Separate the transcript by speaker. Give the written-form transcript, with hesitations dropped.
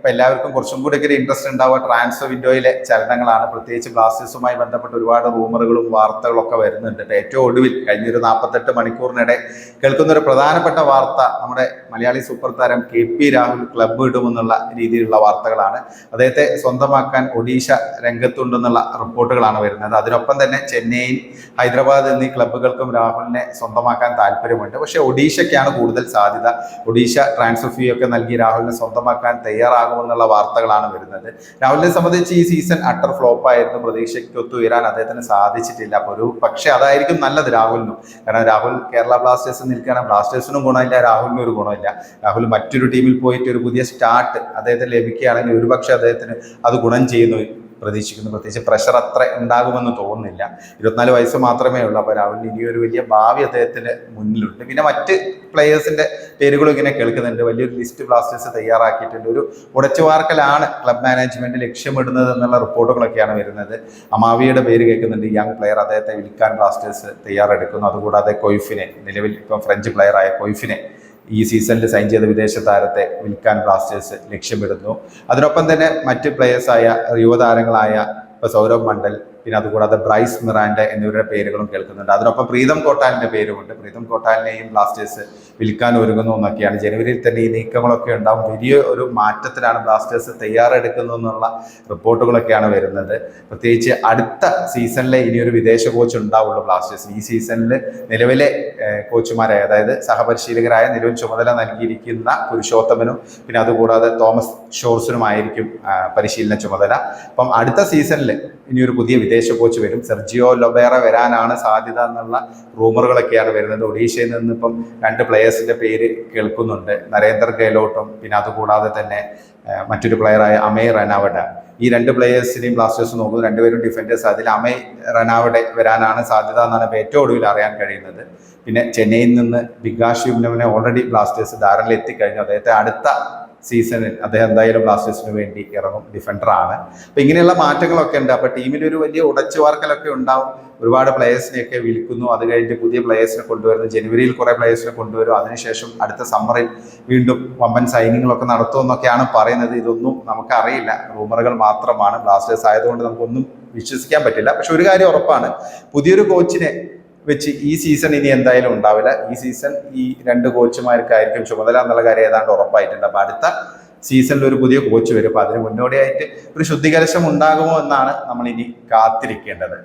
Speaker 1: ഇപ്പം എല്ലാവർക്കും കുറച്ചും കൂടി ഒക്കെ ഇൻട്രസ്റ്റ് ഉണ്ടാവുക ട്രാൻസ്ഫർ വിൻഡോയിലെ ചലനങ്ങളാണ്. പ്രത്യേകിച്ച് ബ്ലാസ്റ്റേഴ്സുമായി ബന്ധപ്പെട്ട് ഒരുപാട് റൂമറുകളും വാർത്തകളൊക്കെ വരുന്നുണ്ട്. ഏറ്റവും ഒടുവിൽ കഴിഞ്ഞൊരു 48 മണിക്കൂറിനിടെ കേൾക്കുന്ന ഒരു പ്രധാനപ്പെട്ട വാർത്ത നമ്മുടെ മലയാളി സൂപ്പർ താരം KP രാഹുൽ ക്ലബ്ബ് ഇടുമെന്നുള്ള രീതിയിലുള്ള വാർത്തകളാണ്. അദ്ദേഹത്തെ സ്വന്തമാക്കാൻ ഒഡീഷ രംഗത്തുണ്ടെന്നുള്ള റിപ്പോർട്ടുകളാണ് വരുന്നത്. അതിനൊപ്പം തന്നെ ചെന്നൈ, ഹൈദരാബാദ് എന്നീ ക്ലബ്ബുകൾക്കും രാഹുലിനെ സ്വന്തമാക്കാൻ താല്പര്യമുണ്ട്. പക്ഷേ ഒഡീഷയ്ക്കാണ് കൂടുതൽ സാധ്യത. ഒഡീഷ ട്രാൻസ്ഫർ ഫീ ഒക്കെ നൽകി രാഹുലിനെ സ്വന്തമാക്കാൻ തയ്യാറാകുമെന്നുള്ള വാർത്തകളാണ് വരുന്നത്. രാഹുലിനെ സംബന്ധിച്ച് ഈ സീസൺ അട്ടർ ഫ്ലോപ്പായിരുന്നു. പ്രതീക്ഷയ്ക്ക് ഒത്തുയരാൻ അദ്ദേഹത്തിന് സാധിച്ചിട്ടില്ല. അപ്പോൾ പക്ഷേ അതായിരിക്കും നല്ലത് രാഹുലിനും. കാരണം രാഹുൽ കേരള ബ്ലാസ്റ്റേഴ്സ് നിൽക്കുകയാണ്. ബ്ലാസ്റ്റേഴ്സിനും ഗുണമില്ല, രാഹുലിനും ഒരു ഗുണമില്ല. രാഹുൽ മറ്റൊരു ടീമിൽ പോയിട്ട് ഒരു പുതിയ സ്റ്റാർട്ട് അദ്ദേഹത്തിന് ലഭിക്കുകയാണെങ്കിൽ ഒരുപക്ഷെ അദ്ദേഹത്തിന് അത് ഗുണം ചെയ്യുന്നു പ്രതീക്ഷിക്കുന്നു. പ്രത്യേകിച്ച് പ്രഷർ അത്ര ഉണ്ടാകുമെന്ന് തോന്നുന്നില്ല. 24 വയസ്സ് മാത്രമേ ഉള്ളൂ. അപ്പോൾ രാഹുലിന് ഇനിയൊരു വലിയ ഭാവി അദ്ദേഹത്തിന് മുന്നിലുണ്ട്. പിന്നെ മറ്റ് പ്ലേയേഴ്സിന്റെ പേരുകളും ഇങ്ങനെ കേൾക്കുന്നുണ്ട്. വലിയൊരു ലിസ്റ്റ് ബ്ലാസ്റ്റേഴ്സ് തയ്യാറാക്കിയിട്ടുണ്ട്. ഒരു ഉടച്ചുവാർക്കലാണ് ക്ലബ് മാനേജ്മെന്റ് ലക്ഷ്യമിടുന്നത് എന്നുള്ള റിപ്പോർട്ടുകളൊക്കെയാണ് വരുന്നത്. അമാവിയുടെ പേര് കേൾക്കുന്നുണ്ട്. യങ് പ്ലെയർ, അദ്ദേഹത്തെ വിൽക്കാൻ ബ്ലാസ്റ്റേഴ്സ് തയ്യാറെടുക്കുന്നു. അതുകൂടാതെ കൊയ്ഫിനെ, നിലവിൽ ഇപ്പം ഫ്രഞ്ച് പ്ലെയറായ കൊയ്ഫിനെ ഈ സീസണിൽ സൈൻ ചെയ്ത വിദേശ താരത്തെ വിൽക്കാൻ ബ്ലാസ്റ്റേഴ്സ് ലക്ഷ്യമിടുന്നു. അതിനൊപ്പം തന്നെ മറ്റ് പ്ലേയേഴ്സായ യുവതാരങ്ങളായ ഇപ്പോൾ സൗരവ് മണ്ഡൽ, പിന്നെ അതുകൂടാതെ ബ്രൈസ് മിറാൻഡ എന്നിവരുടെ പേരുകളും കേൾക്കുന്നുണ്ട്. അതിനൊപ്പം പ്രീതം കോട്ടാലിന്റെ പേരുമുണ്ട്. പ്രീതം കോട്ടാലിനെയും ബ്ലാസ്റ്റേഴ്സ് വിൽക്കാൻ ഒരുങ്ങുന്നു എന്നൊക്കെയാണ്. ജനുവരിയിൽ തന്നെ ഈ നീക്കങ്ങളൊക്കെ ഉണ്ടാവും. വലിയ ഒരു മാറ്റത്തിലാണ് ബ്ലാസ്റ്റേഴ്സ് തയ്യാറെടുക്കുന്നതെന്നുള്ള റിപ്പോർട്ടുകളൊക്കെയാണ് വരുന്നത്. പ്രത്യേകിച്ച് അടുത്ത സീസണിലെ ഇനിയൊരു വിദേശ കോച്ച് ഉണ്ടാവുള്ളൂ ബ്ലാസ്റ്റേഴ്സ്. ഈ സീസണിൽ നിലവിലെ കോച്ചുമാരായ, അതായത് സഹപരിശീലകരായ നിലവിൽ ചുമതല നൽകിയിരിക്കുന്ന പുരുഷോത്തമനും പിന്നെ അതുകൂടാതെ തോമസ് ഷോർസിനുമായിരിക്കും പരിശീലന ചുമതല. അപ്പം അടുത്ത സീസണിൽ ഇനിയൊരു പുതിയ വിദേശ കോച്ച് വരും. സെർജിയോ ലൊബേറ വരാനാണ് സാധ്യത എന്നുള്ള റൂമറുകളൊക്കെയാണ് വരുന്നത്. ഒഡീഷയിൽ നിന്ന് ഇപ്പം 2 പ്ലെയേഴ്സിന്റെ പേര് കേൾക്കുന്നുണ്ട്. നരേന്ദർ ഗെഹ്ലോട്ടും പിന്നെ അതുകൂടാതെ തന്നെ മറ്റൊരു പ്ലെയറായ അമയ് റനാവഡ. ഈ 2 പ്ലെയേഴ്സിനെയും ബ്ലാസ്റ്റേഴ്സ് നോക്കുന്നു. 2 പേരും ഡിഫൻഡേഴ്സ്. അതിൽ അമയ് റനാവഡ വരാനാണ് സാധ്യത എന്നാണ് ഇപ്പോൾ ഏറ്റവും ഒടുവിൽ അറിയാൻ കഴിയുന്നത്. പിന്നെ ചെന്നൈയിൽ നിന്ന് വികാസ് യുവ്നവിനെ ഓൾറെഡി ബ്ലാസ്റ്റേഴ്സ് ധാരണയിൽ എത്തിക്കഴിഞ്ഞു. അദ്ദേഹത്തെ അടുത്ത സീസണിൽ അദ്ദേഹം എന്തായാലും ബ്ലാസ്റ്റേഴ്സിന് വേണ്ടി ഇറങ്ങും. ഡിഫൻഡറാണ്. അപ്പം ഇങ്ങനെയുള്ള മാറ്റങ്ങളൊക്കെ ഉണ്ട്. അപ്പോൾ ടീമിലൊരു വലിയ ഉടച്ചുവാർക്കലൊക്കെ ഉണ്ടാവും. ഒരുപാട് പ്ലേയേഴ്സിനെയൊക്കെ വിൽക്കുന്നു. അത് കഴിഞ്ഞിട്ട് പുതിയ പ്ലേയേഴ്സിനെ കൊണ്ടുവരുന്നു. ജനുവരിയിൽ കുറേ പ്ലേയേഴ്സിനെ കൊണ്ടുവരും. അതിനുശേഷം അടുത്ത സമ്മറിൽ വീണ്ടും വമ്പൻ സൈനിങ്ങളൊക്കെ നടത്തുമെന്നൊക്കെയാണ് പറയുന്നത്. ഇതൊന്നും നമുക്കറിയില്ല, റൂമറുകൾ മാത്രമാണ്. ബ്ലാസ്റ്റേഴ്സ് ആയതുകൊണ്ട് നമുക്കൊന്നും വിശ്വസിക്കാൻ പറ്റില്ല. പക്ഷെ ഒരു കാര്യം ഉറപ്പാണ്, പുതിയൊരു കോച്ചിനെ വെച്ച് ഈ സീസൺ ഇനി എന്തായാലും ഉണ്ടാവില്ല. ഈ സീസൺ ഈ 2 കോച്ചുമാർക്കായിരിക്കും ചുമതല എന്നുള്ള കാര്യം ഏതാണ്ട് ഉറപ്പായിട്ടുണ്ട്. അപ്പൊ അടുത്ത സീസണിൽ ഒരു പുതിയ കോച്ച് വരും. അപ്പൊ അതിന് മുന്നോടിയായിട്ട് ഒരു ശുദ്ധീകരണം ഉണ്ടാകുമോ എന്നാണ് നമ്മൾ ഇനി കാത്തിരിക്കേണ്ടത്.